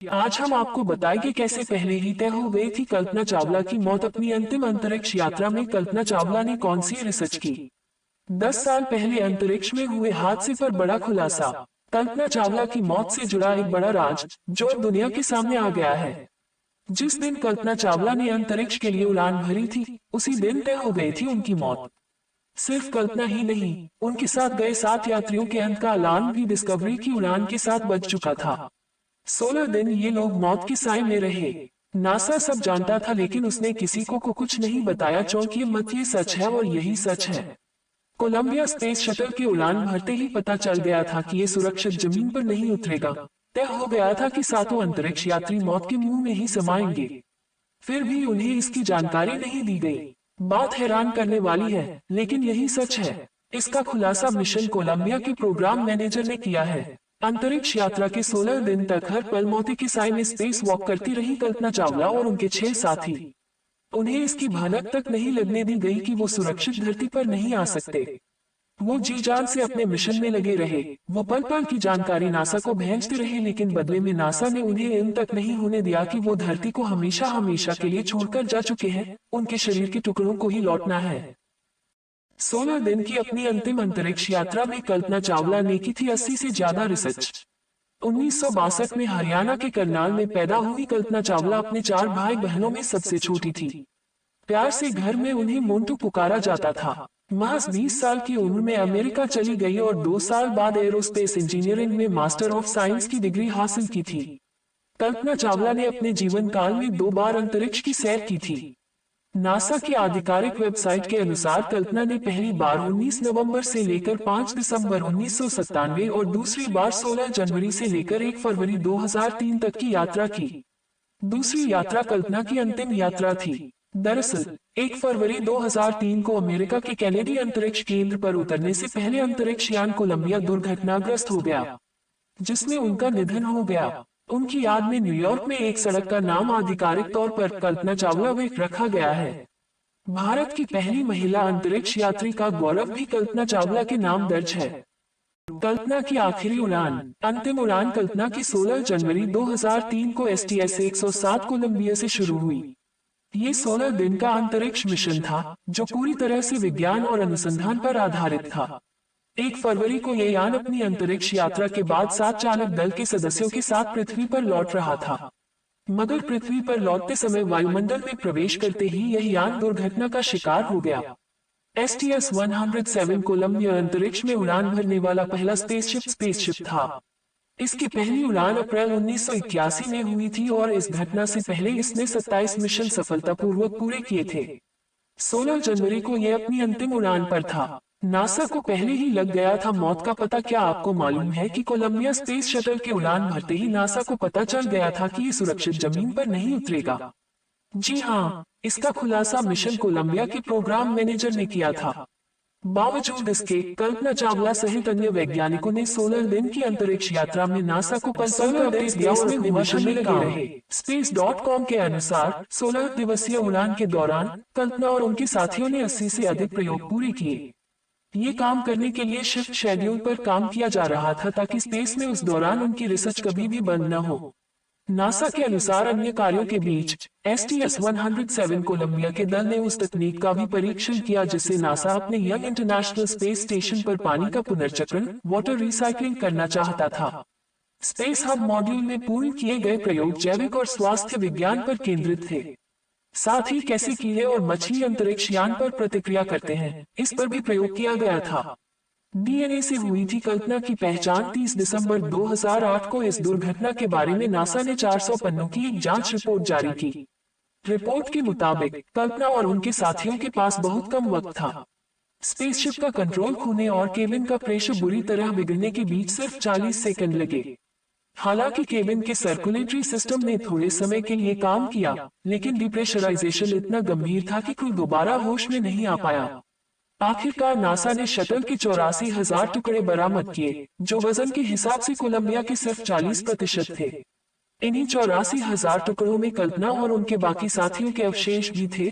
आज हम आपको बताएंगे कैसे पहले ही तय हो गई थी कल्पना चावला की मौत। अपनी अंतिम अंतरिक्ष यात्रा में कल्पना चावला ने कौन सी रिसर्च की? 10 साल पहले अंतरिक्ष में हुए हादसे पर बड़ा खुलासा। कल्पना चावला की मौत से जुड़ा एक बड़ा राज जो अब दुनिया के सामने आ गया है। जिस दिन कल्पना चावला ने अंतरिक्ष के लिए उड़ान भरी थी, उसी दिन तय हो गई थी उनकी मौत। सिर्फ कल्पना ही नहीं, उनके साथ गए 7 यात्रियों के अंत का अलार्म भी डिस्कवरी की उड़ान के साथ बज चुका था। 16 दिन ये लोग मौत की साए में रहे। नासा सब जानता था, लेकिन उसने किसी को कुछ नहीं बताया। क्योंकि मत ये सच है और यही सच है। कोलंबिया स्पेस शटल की उड़ान भरते ही पता चल गया था कि ये सुरक्षित जमीन पर नहीं उतरेगा। तय हो गया था कि 7 अंतरिक्ष यात्री मौत के मुंह में ही समाएंगे। फिर भी उन्हें इसकी जानकारी नहीं दी गई। बात हैरान करने वाली है, लेकिन यही सच है। इसका खुलासा मिशन कोलंबिया के प्रोग्राम मैनेजर ने किया है। अंतरिक्ष यात्रा के 16 दिन तक हर पल मौत की साए में स्पेस वॉक करती रही कल्पना चावला और उनके 6 साथी। उन्हें इसकी भनक तक नहीं लगने दी गई कि वो सुरक्षित धरती पर नहीं आ सकते। वो जी जान से अपने मिशन में लगे रहे। वो पल पल की जानकारी नासा को भेजते रहे, लेकिन बदले में नासा ने उन्हें इन तक नहीं होने दिया कि वो धरती को हमेशा हमेशा के लिए छोड़कर जा चुके हैं। उनके शरीर के टुकड़ों को ही लौटना है। 16 दिन की अपनी अंतिम अंतरिक्ष यात्रा में कल्पना चावला ने की थी 80 से ज्यादा रिसर्च। 1962 में हरियाणा के करनाल में पैदा हुई कल्पना चावला अपने 4 भाई बहनों में सबसे छोटी थी। प्यार से घर में उन्हें मोंटू पुकारा जाता था। महज 20 साल की उम्र में अमेरिका चली गई और 2 साल बाद एरोस्पेस इंजीनियरिंग में मास्टर ऑफ साइंस की डिग्री हासिल की थी। कल्पना चावला ने अपने जीवन काल में 2 बार अंतरिक्ष की सैर की थी। नासा की आधिकारिक वेबसाइट के अनुसार कल्पना ने पहली बार 19 नवंबर से लेकर 5 दिसंबर 1997 और दूसरी बार 16 जनवरी से लेकर 1 फरवरी 2003 तक की यात्रा की। दूसरी यात्रा कल्पना की अंतिम यात्रा थी। दरअसल 1 फरवरी 2003 को अमेरिका के कैनेडी अंतरिक्ष केंद्र पर उतरने से पहले अंतरिक्ष यान कोलंबिया दुर्घटनाग्रस्त हो गया, जिसमें उनका निधन हो गया। उनकी याद में न्यूयॉर्क में एक सड़क का नाम आधिकारिक तौर पर कल्पना चावला वे रखा गया है। भारत की पहली महिला अंतरिक्ष यात्री का गौरव भी कल्पना चावला के नाम दर्ज है। कल्पना की आखिरी उड़ान। अंतिम उड़ान कल्पना की 16 जनवरी 2003 को STS 107 कोलंबिया से शुरू हुई। ये 16 दिन का अंतरिक्ष मिशन था, जो पूरी तरह से विज्ञान और अनुसंधान पर आधारित था। 1 फरवरी को यह यान अपनी अंतरिक्ष यात्रा के बाद 7 चालक दल के सदस्यों के साथ पृथ्वी पर लौट रहा था। मगर पृथ्वी पर लौटते समय वायुमंडल में प्रवेश करते ही यह यान दुर्घटना का शिकार हो गया। STS 107 कोलंबिया अंतरिक्ष में उड़ान भरने वाला पहला स्पेसशिप था। इसकी पहली उड़ान अप्रैल 1981 में हुई थी और इस घटना से पहले इसने 27 मिशन सफलतापूर्वक पूरे किए थे। 16 जनवरी को यह अपनी अंतिम उड़ान पर था। नासा को पहले ही लग गया था मौत का पता। क्या आपको मालूम है कि कोलंबिया स्पेस शटल के उड़ान भरते ही नासा को पता चल गया था कि ये सुरक्षित जमीन पर नहीं उतरेगा? जी हाँ, इसका खुलासा मिशन कोलंबिया के प्रोग्राम मैनेजर ने किया था। बावजूद इसके, कल्पना चावला सहित अन्य वैज्ञानिकों ने 16 दिन की अंतरिक्ष यात्रा में नासा को पल अपडेट दिया और वे मिशन में लगे रहे। Space.com के अनुसार 16 दिवसीय उड़ान के दौरान कल्पना और उनके साथियों ने 80 से अधिक प्रयोग पूरे किए। ये काम करने के लिए शिफ्ट शेड्यूल पर काम किया जा रहा था, ताकि स्पेस में उस दौरान उनकी रिसर्च कभी भी बंद न हो। नासा के अनुसार अन्य कार्यों के बीच STS 107 कोलंबिया के दल ने उस तकनीक का भी परीक्षण किया जिससे नासा अपने यंग इंटरनेशनल स्पेस स्टेशन पर पानी का पुनर्चक्रण वाटर रिसाइकलिंग करना चाहता था। स्पेस हब मॉड्यूल में पूर्ण किए गए प्रयोग जैविक और स्वास्थ्य विज्ञान पर केंद्रित थे। साथ ही कैसे कीड़े और मछली अंतरिक्ष यान पर प्रतिक्रिया करते हैं, इस पर भी प्रयोग किया गया था। DNA से हुई थी कल्पना की पहचान। 30 दिसंबर 2008 को इस दुर्घटना के बारे में नासा ने 400 पन्नों की एक जांच रिपोर्ट जारी की। रिपोर्ट के मुताबिक कल्पना और उनके साथियों के पास बहुत कम वक्त था। स्पेसशिप का कंट्रोल खोने और केबिन का प्रेशर बुरी तरह बिगड़ने के बीच सिर्फ 40 सेकंड लगे। हालांकि केबिन के सर्कुलेटरी सिस्टम ने थोड़े समय के लिए काम किया, लेकिन डिप्रेशराइजेशन इतना गंभीर था कि कोई दोबारा होश में नहीं आ पाया। आखिरकार नासा ने शटल के 84,000 टुकड़े बरामद किए, जो वजन के हिसाब से कोलंबिया के सिर्फ 40% थे। इन्हीं 84,000 टुकड़ों में कल्पना और उनके बाकी साथियों के अवशेष भी थे।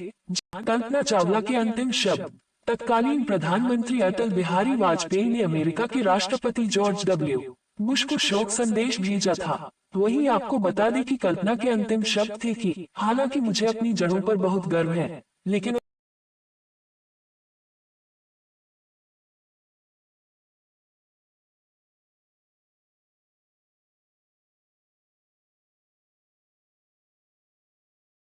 कल्पना चावला के अंतिम शब्द। तत्कालीन प्रधानमंत्री अटल बिहारी वाजपेयी ने अमेरिका के राष्ट्रपति जॉर्ज W. बुश को शोक संदेश भेजा था। वही आपको बता दें कि कल्पना के अंतिम शब्द थे कि हालांकि मुझे अपनी जड़ों पर बहुत गर्व है, लेकिन